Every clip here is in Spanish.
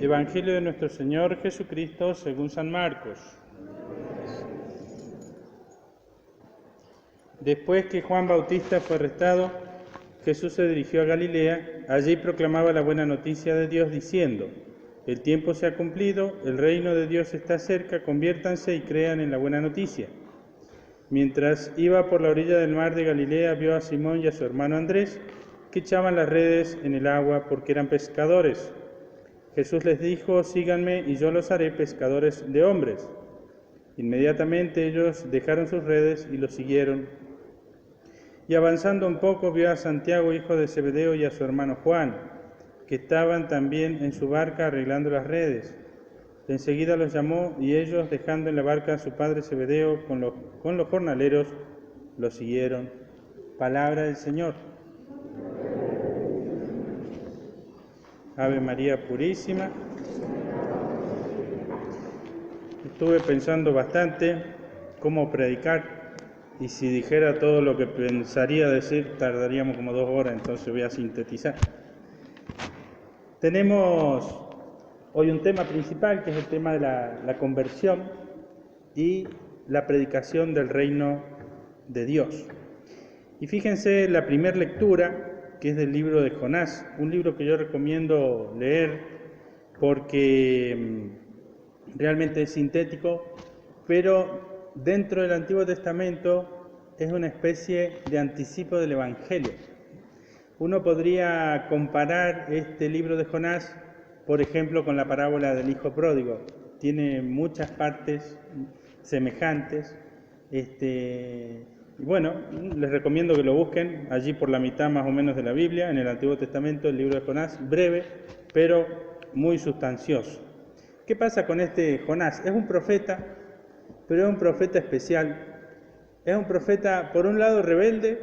Evangelio de nuestro Señor Jesucristo según San Marcos. Después que Juan Bautista fue arrestado, Jesús se dirigió a Galilea. Allí proclamaba la buena noticia de Dios diciendo: el tiempo se ha cumplido, el reino de Dios está cerca, conviértanse y crean en la buena noticia. Mientras iba por la orilla del mar de Galilea, vio a Simón y a su hermano Andrés, que echaban las redes en el agua porque eran pescadores. Jesús les dijo: síganme y yo los haré pescadores de hombres. Inmediatamente ellos dejaron sus redes y lo siguieron. Y avanzando un poco vio a Santiago, hijo de Zebedeo, y a su hermano Juan, que estaban también en su barca arreglando las redes. Enseguida los llamó y ellos, dejando en la barca a su padre Zebedeo con los jornaleros, lo siguieron. Palabra del Señor. Ave María Purísima. Estuve pensando bastante cómo predicar, y si dijera todo lo que pensaría decir tardaríamos como 2 horas, entonces voy a sintetizar. Tenemos hoy un tema principal, que es el tema de la conversión y la predicación del reino de Dios. Y fíjense la primera lectura, que es del libro de Jonás, un libro que yo recomiendo leer porque realmente es sintético, pero dentro del Antiguo Testamento es una especie de anticipo del Evangelio. Uno podría comparar este libro de Jonás, por ejemplo, con la parábola del hijo pródigo. Tiene muchas partes semejantes. Bueno, les recomiendo que lo busquen allí por la mitad más o menos de la Biblia, en el Antiguo Testamento, el libro de Jonás, breve, pero muy sustancioso. ¿Qué pasa con este Jonás? Es un profeta, pero es un profeta especial. Es un profeta, por un lado, rebelde,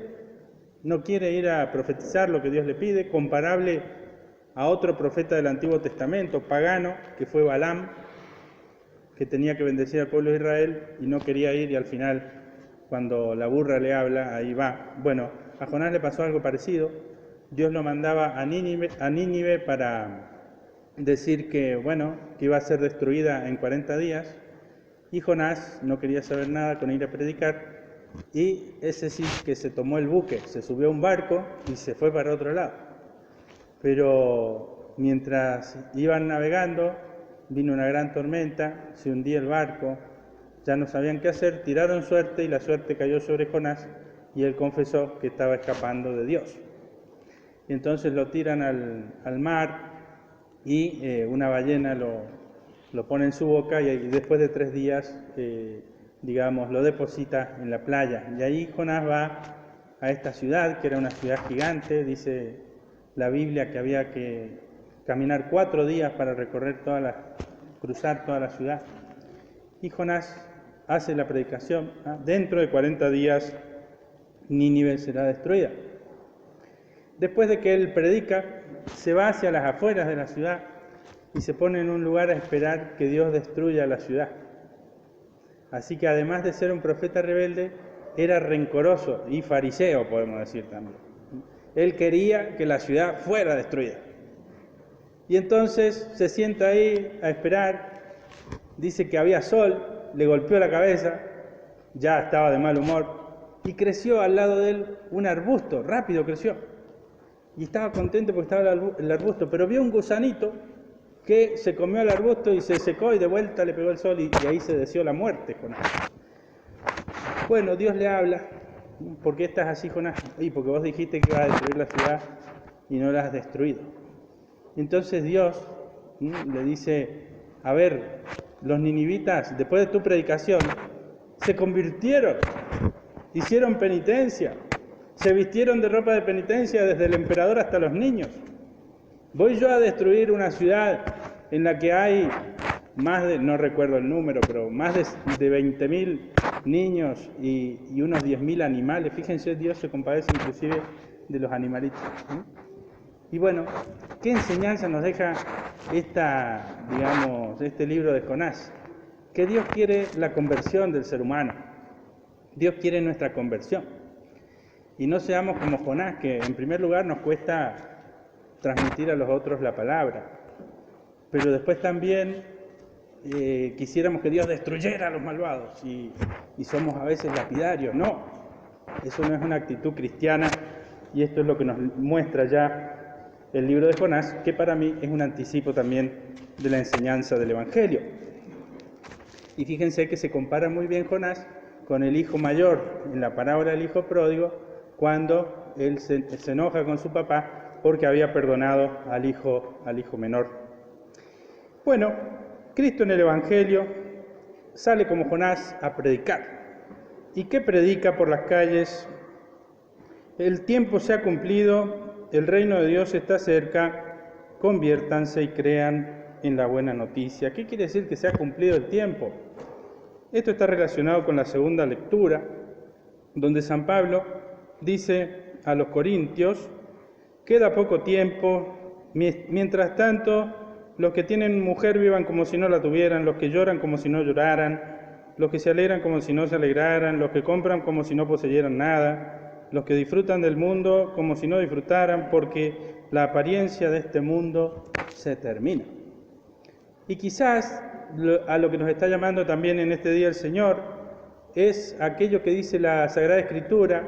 no quiere ir a profetizar lo que Dios le pide, comparable a otro profeta del Antiguo Testamento, pagano, que fue Balaam, que tenía que bendecir al pueblo de Israel y no quería ir, y al final, cuando la burra le habla, ahí va. Bueno, a Jonás le pasó algo parecido. Dios lo mandaba a Nínive para decir que iba a ser destruida en 40 días, y Jonás no quería saber nada con ir a predicar, y ese sí que se tomó el buque, se subió a un barco y se fue para otro lado. Pero mientras iban navegando, vino una gran tormenta, se hundía el barco, ya no sabían qué hacer, tiraron suerte y la suerte cayó sobre Jonás y él confesó que estaba escapando de Dios. Y entonces lo tiran al mar y una ballena lo pone en su boca, y después de 3 días, lo deposita en la playa. Y ahí Jonás va a esta ciudad, que era una ciudad gigante. Dice la Biblia que había que caminar 4 días para recorrer cruzar toda la ciudad. Y Jonás hace la predicación. Dentro de 40 días Nínive será destruida. Después de que él predica, se va hacia las afueras de la ciudad y se pone en un lugar a esperar que Dios destruya la ciudad. Así que además de ser un profeta rebelde, era rencoroso y fariseo, podemos decir también. Él quería que la ciudad fuera destruida. Y entonces se sienta ahí a esperar. Dice que había sol, le golpeó la cabeza, ya estaba de mal humor, y creció al lado de él un arbusto, rápido creció. Y estaba contento porque estaba el arbusto, pero vio un gusanito que se comió el arbusto y se secó, y de vuelta le pegó el sol, y ahí se deseó la muerte, Jonás. Bueno, Dios le habla: ¿por qué estás así, Jonás? Y porque vos dijiste que ibas a destruir la ciudad y no la has destruido. Entonces Dios le dice: a ver, los ninivitas, después de tu predicación, se convirtieron, hicieron penitencia, se vistieron de ropa de penitencia, desde el emperador hasta los niños. Voy yo a destruir una ciudad en la que hay no recuerdo el número, pero más de 20.000 niños y unos 10.000 animales. Fíjense, Dios se compadece inclusive de los animalitos. Y bueno, ¿qué enseñanza nos deja este libro de Jonás? Que Dios quiere la conversión del ser humano. Dios quiere nuestra conversión. Y no seamos como Jonás, que en primer lugar nos cuesta transmitir a los otros la palabra. pero después también quisiéramos que Dios destruyera a los malvados y somos a veces lapidarios. No, eso no es una actitud cristiana, y esto es lo que nos muestra ya el libro de Jonás, que para mí es un anticipo también de la enseñanza del Evangelio. Y fíjense que se compara muy bien Jonás con el hijo mayor en la parábola del hijo pródigo, cuando él se enoja con su papá porque había perdonado al hijo menor. Bueno, Cristo en el Evangelio sale como Jonás a predicar. ¿Y qué predica por las calles? El tiempo se ha cumplido, el reino de Dios está cerca, conviértanse y crean en la buena noticia. ¿Qué quiere decir que se ha cumplido el tiempo? Esto está relacionado con la segunda lectura, donde San Pablo dice a los corintios: queda poco tiempo, mientras tanto los que tienen mujer vivan como si no la tuvieran, los que lloran como si no lloraran, los que se alegran como si no se alegraran, los que compran como si no poseyeran nada, los que disfrutan del mundo como si no disfrutaran, porque la apariencia de este mundo se termina. Y quizás a lo que nos está llamando también en este día el Señor es aquello que dice la Sagrada Escritura: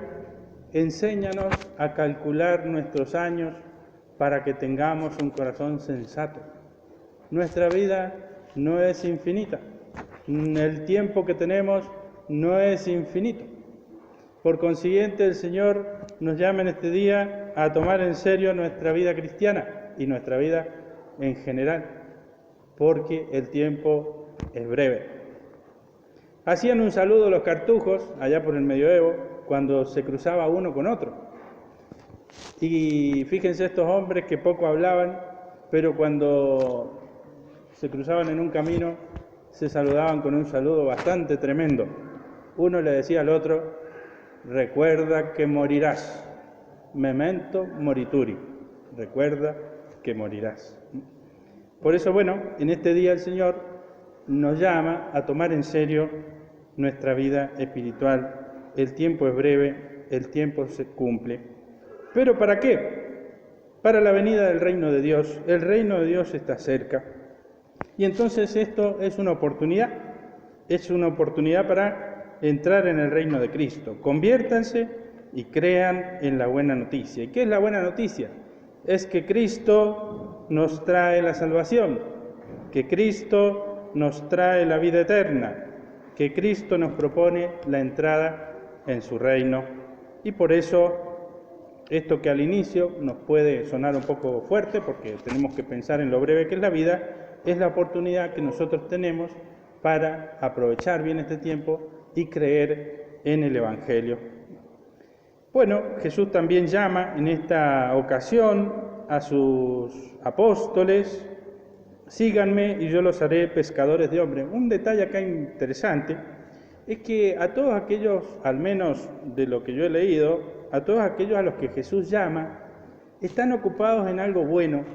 enséñanos a calcular nuestros años para que tengamos un corazón sensato. Nuestra vida no es infinita, el tiempo que tenemos no es infinito. Por consiguiente, el Señor nos llama en este día a tomar en serio nuestra vida cristiana y nuestra vida en general, porque el tiempo es breve. Hacían un saludo los cartujos allá por el medioevo cuando se cruzaba uno con otro. Y fíjense estos hombres que poco hablaban, pero cuando se cruzaban en un camino se saludaban con un saludo bastante tremendo. Uno le decía al otro: recuerda que morirás, memento morituri, recuerda que morirás. Por eso, bueno, en este día el Señor nos llama a tomar en serio nuestra vida espiritual. El tiempo es breve, el tiempo se cumple. ¿Pero para qué? Para la venida del reino de Dios. El reino de Dios está cerca. Y entonces esto es una oportunidad para entrar en el reino de Cristo. Conviértanse y crean en la buena noticia. ¿Y qué es la buena noticia? Es que Cristo nos trae la salvación, que Cristo nos trae la vida eterna, que Cristo nos propone la entrada en su reino. Y por eso, esto que al inicio nos puede sonar un poco fuerte, porque tenemos que pensar en lo breve que es la vida, es la oportunidad que nosotros tenemos para aprovechar bien este tiempo y creer en el Evangelio. Bueno, Jesús también llama en esta ocasión a sus apóstoles: síganme y yo los haré pescadores de hombres. Un detalle acá interesante es que a todos aquellos, al menos de lo que yo he leído, a todos aquellos a los que Jesús llama, están ocupados en algo bueno.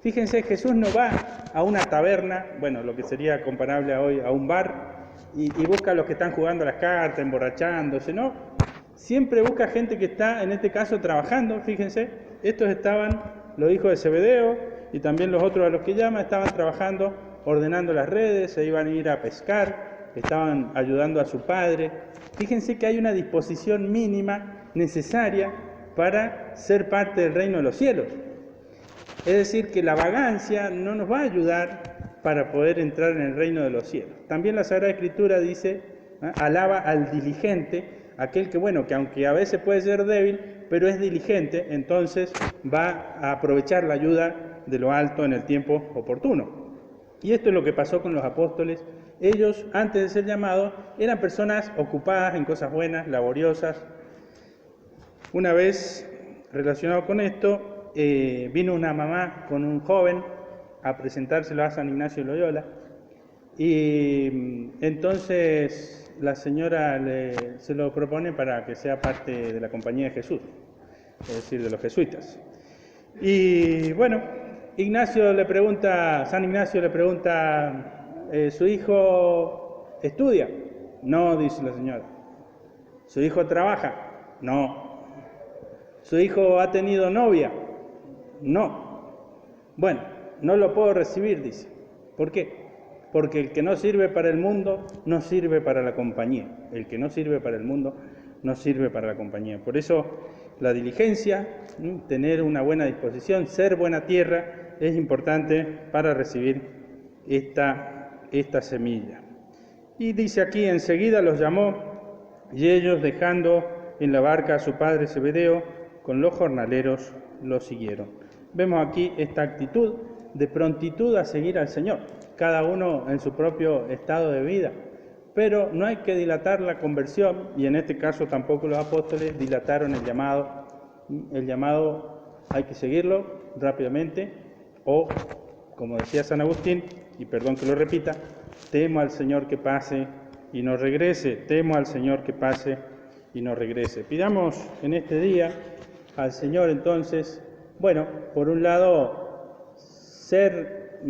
Fíjense, Jesús no va a una taberna, bueno, lo que sería comparable a hoy a un bar, y busca a los que están jugando a las cartas, emborrachándose, ¿no? Siempre busca gente que está, en este caso, trabajando. Fíjense, estos estaban, los hijos de Zebedeo, y también los otros a los que llama, estaban trabajando, ordenando las redes, se iban a ir a pescar, estaban ayudando a su padre. Fíjense que hay una disposición mínima necesaria para ser parte del reino de los cielos. Es decir, que la vagancia no nos va a ayudar para poder entrar en el reino de los cielos. También la Sagrada Escritura dice, alaba al diligente, aquel que, bueno, que aunque a veces puede ser débil, pero es diligente, entonces va a aprovechar la ayuda de lo alto en el tiempo oportuno. Y esto es lo que pasó con los apóstoles. Ellos, antes de ser llamados, eran personas ocupadas en cosas buenas, laboriosas. Una vez, relacionado con esto, vino una mamá con un joven a presentárselo a San Ignacio de Loyola, y entonces la señora se lo propone para que sea parte de la compañía de Jesús, es decir, de los jesuitas. Y bueno, San Ignacio le pregunta, ¿su hijo estudia? No, dice la señora. ¿Su hijo trabaja? No. ¿Su hijo ha tenido novia? No. Bueno, no lo puedo recibir, dice. ¿Por qué? Porque el que no sirve para el mundo, no sirve para la compañía. El que no sirve para el mundo, no sirve para la compañía. Por eso la diligencia, tener una buena disposición, ser buena tierra, es importante para recibir esta semilla. Y dice aquí, enseguida los llamó, y ellos, dejando en la barca a su padre Zebedeo, con los jornaleros lo siguieron. Vemos aquí esta actitud de prontitud a seguir al Señor, cada uno en su propio estado de vida. Pero no hay que dilatar la conversión, y en este caso tampoco los apóstoles dilataron el llamado. El llamado hay que seguirlo rápidamente, o, como decía San Agustín, y perdón que lo repita, temo al Señor que pase y no regrese, temo al Señor que pase y no regrese. Pidamos en este día al Señor entonces, bueno, por un lado, ser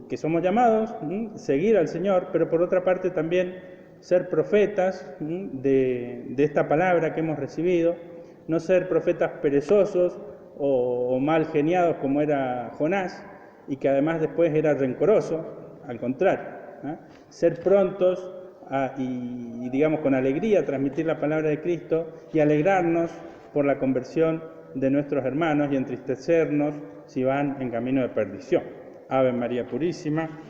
que somos llamados, seguir al Señor, pero por otra parte también ser profetas de esta palabra que hemos recibido, no ser profetas perezosos o mal geniados como era Jonás, y que además después era rencoroso, al contrario, ser prontos y digamos con alegría transmitir la palabra de Cristo y alegrarnos por la conversión de nuestros hermanos y entristecernos si van en camino de perdición. Ave María Purísima.